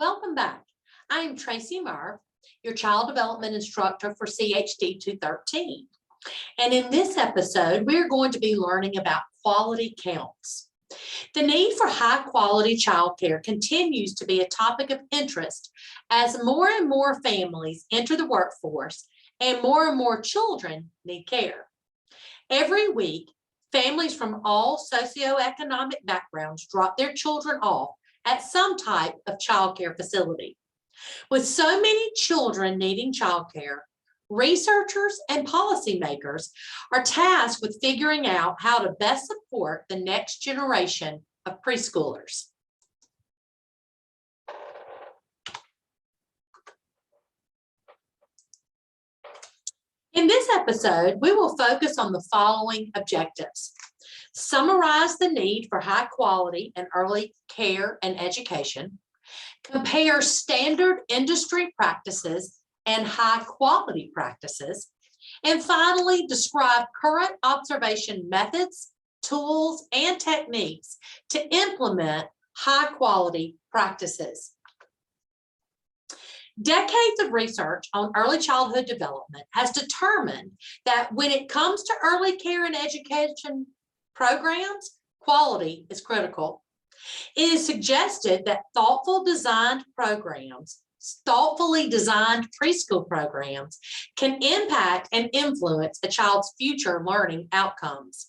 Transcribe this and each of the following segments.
Welcome back. I am Tracy Meyer, your child development instructor for CHD 213. And in this episode, we're going to be learning about quality counts. The need for high quality childcare continues to be a topic of interest as more and more families enter the workforce and more children need care. Every week, families from all socioeconomic backgrounds drop their children off at some type of childcare facility. With so many children needing childcare, researchers and policymakers are tasked with figuring out how to best support the next generation of preschoolers. In this episode, we will focus on the following objectives. Summarize the need for high quality and early care and education, compare standard industry practices and high quality practices, and finally describe current observation methods, tools, and techniques to implement high quality practices. Decades of research on early childhood development has determined that when it comes to early care and education programs, quality is critical. It is suggested that thoughtfully designed preschool programs can impact and influence a child's future learning outcomes.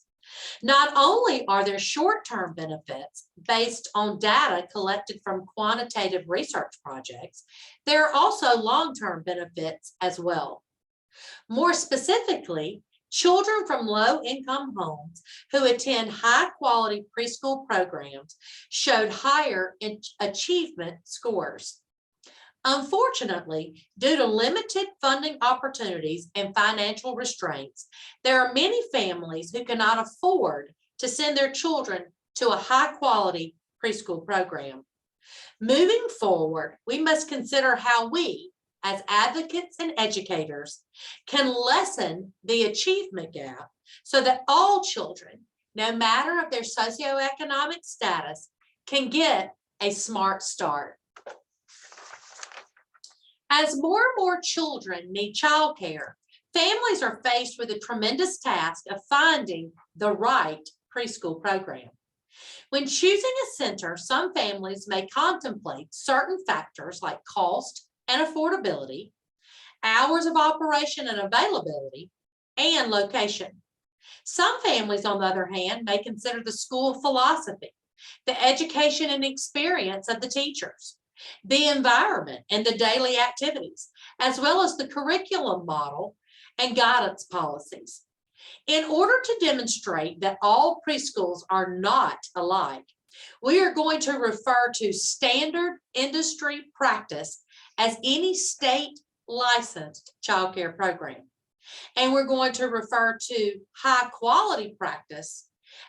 Not only are there short-term benefits based on data collected from quantitative research projects, there are also long-term benefits as well. More specifically, children from low-income homes who attend high-quality preschool programs showed higher achievement scores. Unfortunately, due to limited funding opportunities and financial restraints, there are many families who cannot afford to send their children to a high-quality preschool program. Moving forward, we must consider how we, as advocates and educators, can lessen the achievement gap so that all children, no matter of their socioeconomic status, can get a smart start. As more and more children need childcare, families are faced with a tremendous task of finding the right preschool program. When choosing a center, some families may contemplate certain factors like cost and affordability, hours of operation and availability, and location. Some families, on the other hand, may consider the school philosophy, the education and experience of the teachers, the environment and the daily activities, as well as the curriculum model and guidance policies. In order to demonstrate that all preschools are not alike, we are going to refer to standard industry practice as any state licensed childcare program. And we're going to refer to high quality practice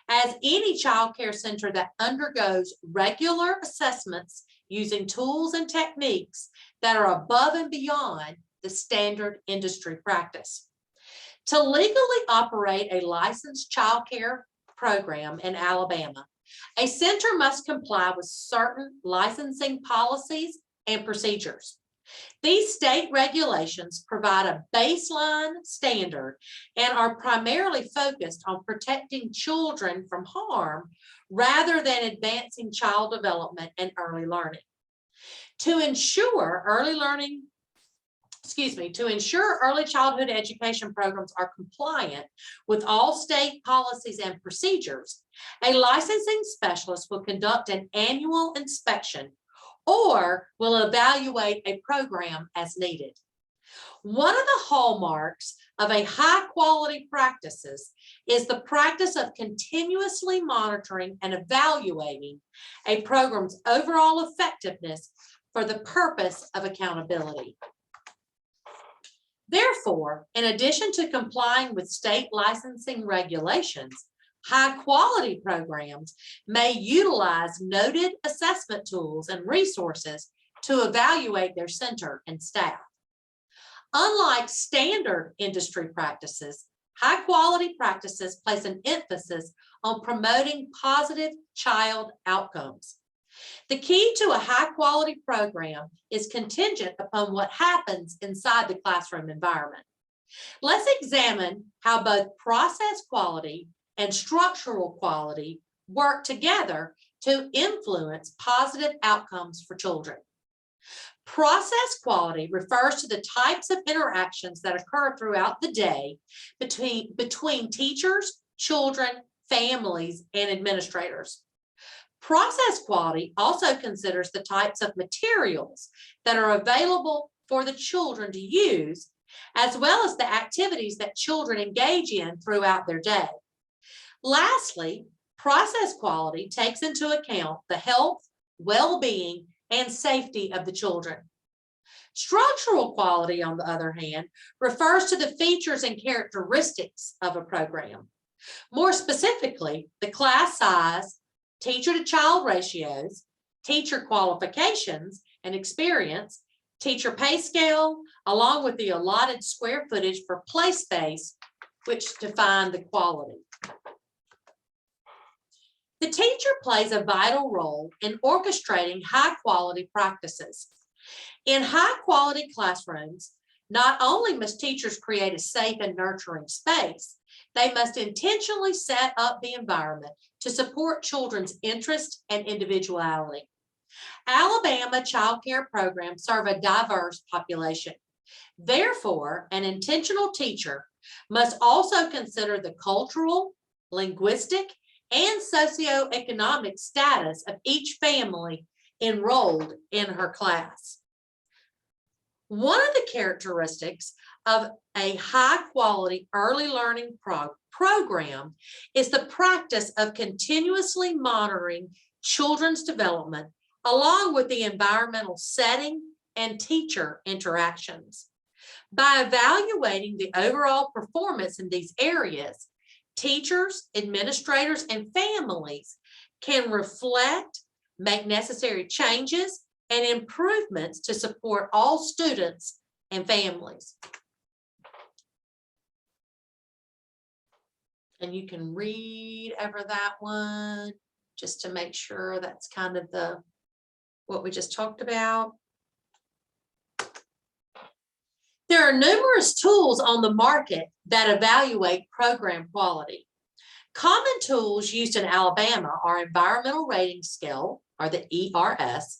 as any childcare center that undergoes regular assessments using tools and techniques that are above and beyond the standard industry practice. To legally operate a licensed childcare program in Alabama, a center must comply with certain licensing policies and procedures. These state regulations provide a baseline standard and are primarily focused on protecting children from harm rather than advancing child development and early learning. To ensure early childhood education programs are compliant with all state policies and procedures, a licensing specialist will conduct an annual inspection or will evaluate a program as needed. One of the hallmarks of a high quality practices is the practice of continuously monitoring and evaluating a program's overall effectiveness for the purpose of accountability. Therefore, in addition to complying with state licensing regulations, high-quality programs may utilize noted assessment tools and resources to evaluate their center and staff. Unlike standard industry practices, high-quality practices place an emphasis on promoting positive child outcomes. The key to a high-quality program is contingent upon what happens inside the classroom environment. Let's examine how both process quality and structural quality work together to influence positive outcomes for children. Process quality refers to the types of interactions that occur throughout the day between teachers, children, families, and administrators. Process quality also considers the types of materials that are available for the children to use, as well as the activities that children engage in throughout their day. Lastly, process quality takes into account the health, well-being, and safety of the children. Structural quality, on the other hand, refers to the features and characteristics of a program. More specifically, the class size, teacher-to-child ratios, teacher qualifications and experience, teacher pay scale, along with the allotted square footage for play space, which define the quality. The teacher plays a vital role in orchestrating high-quality practices. In high-quality classrooms, not only must teachers create a safe and nurturing space, they must intentionally set up the environment to support children's interest and individuality. Alabama child care programs serve a diverse population. Therefore, an intentional teacher must also consider the cultural, linguistic, and socioeconomic status of each family enrolled in her class. One of the characteristics of a high-quality early learning program is the practice of continuously monitoring children's development along with the environmental setting and teacher interactions. By evaluating the overall performance in these areas, teachers, administrators, and families can reflect, make necessary changes, and improvements to support all students and families. And you can read over that one just to make sure that's kind of what we just talked about. There are numerous tools on the market that evaluate program quality. Common tools used in Alabama are Environmental Rating Scale, or the ERS,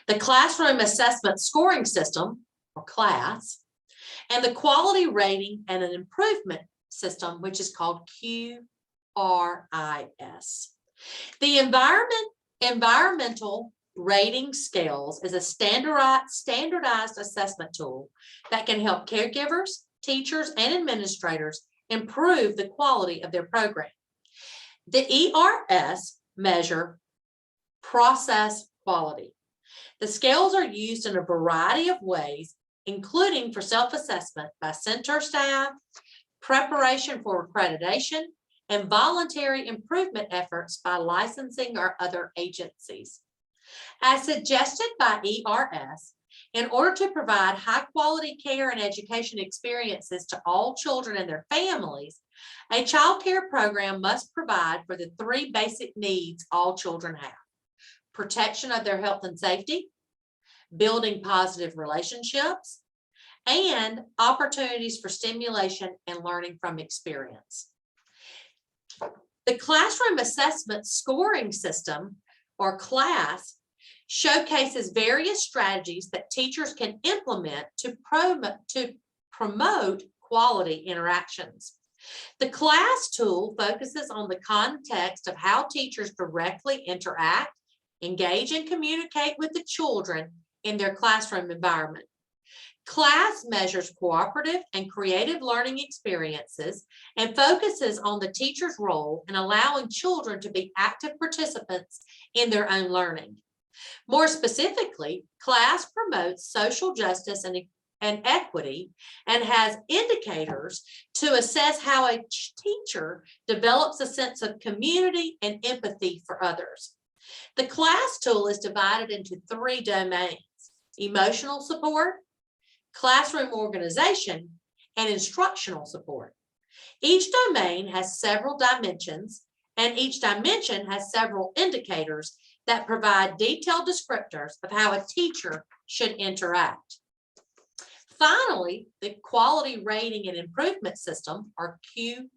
the Classroom Assessment Scoring System, or CLAS, and the Quality Rating and an Improvement System, which is called QRIS. The Environmental Rating Scales is a standardized assessment tool that can help caregivers, teachers, and administrators improve the quality of their program. The ERS measure process quality. The scales are used in a variety of ways, including for self-assessment by center staff, preparation for accreditation, and voluntary improvement efforts by licensing or other agencies. As suggested by ERS, in order to provide high-quality care and education experiences to all children and their families, a child care program must provide for the three basic needs all children have: protection of their health and safety, building positive relationships, and opportunities for stimulation and learning from experience. The Classroom Assessment Scoring System, or CLAS, showcases various strategies that teachers can implement to promote quality interactions. The CLAS tool focuses on the context of how teachers directly interact, engage, and communicate with the children in their classroom environment. CLAS measures cooperative and creative learning experiences and focuses on the teacher's role in allowing children to be active participants in their own learning. More specifically, CLAS promotes social justice and equity and has indicators to assess how a teacher develops a sense of community and empathy for others. The CLAS tool is divided into three domains: emotional support, classroom organization, and instructional support. Each domain has several dimensions, and each dimension has several indicators that provide detailed descriptors of how a teacher should interact. Finally, the Quality Rating and Improvement System, or QRIS,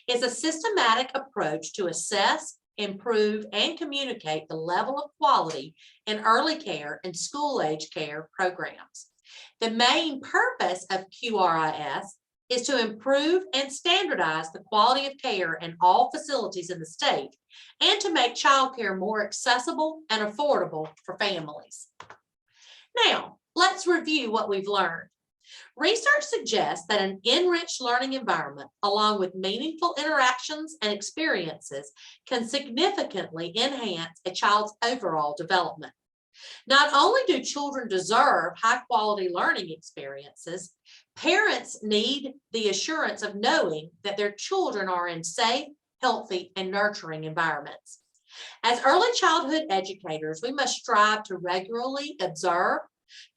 is a systematic approach to assess, improve, and communicate the level of quality in early care and school-age care programs. The main purpose of QRIS is to improve and standardize the quality of care in all facilities in the state and to make childcare more accessible and affordable for families. Now, let's review what we've learned. Research suggests that an enriched learning environment, along with meaningful interactions and experiences, can significantly enhance a child's overall development. Not only do children deserve high-quality learning experiences, parents need the assurance of knowing that their children are in safe, healthy, and nurturing environments. As early childhood educators, we must strive to regularly observe,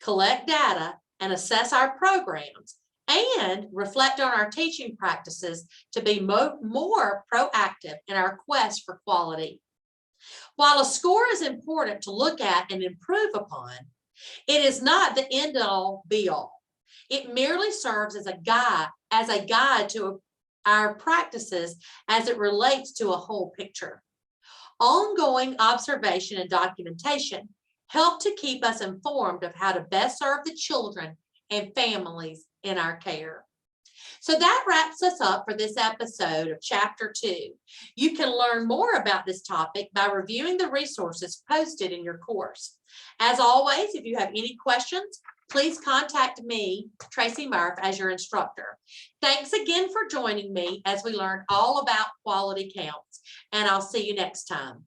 collect data, and assess our programs, and reflect on our teaching practices to be more proactive in our quest for quality. While a score is important to look at and improve upon, it is not the end-all be-all. It merely serves as a guide to our practices as it relates to a whole picture. Ongoing observation and documentation help to keep us informed of how to best serve the children and families in our care. So that wraps us up for this episode of Chapter 2. You can learn more about this topic by reviewing the resources posted in your course. As always, if you have any questions, please contact me, Tracy Murph, as your instructor. Thanks again for joining me as we learn all about quality counts, and I'll see you next time.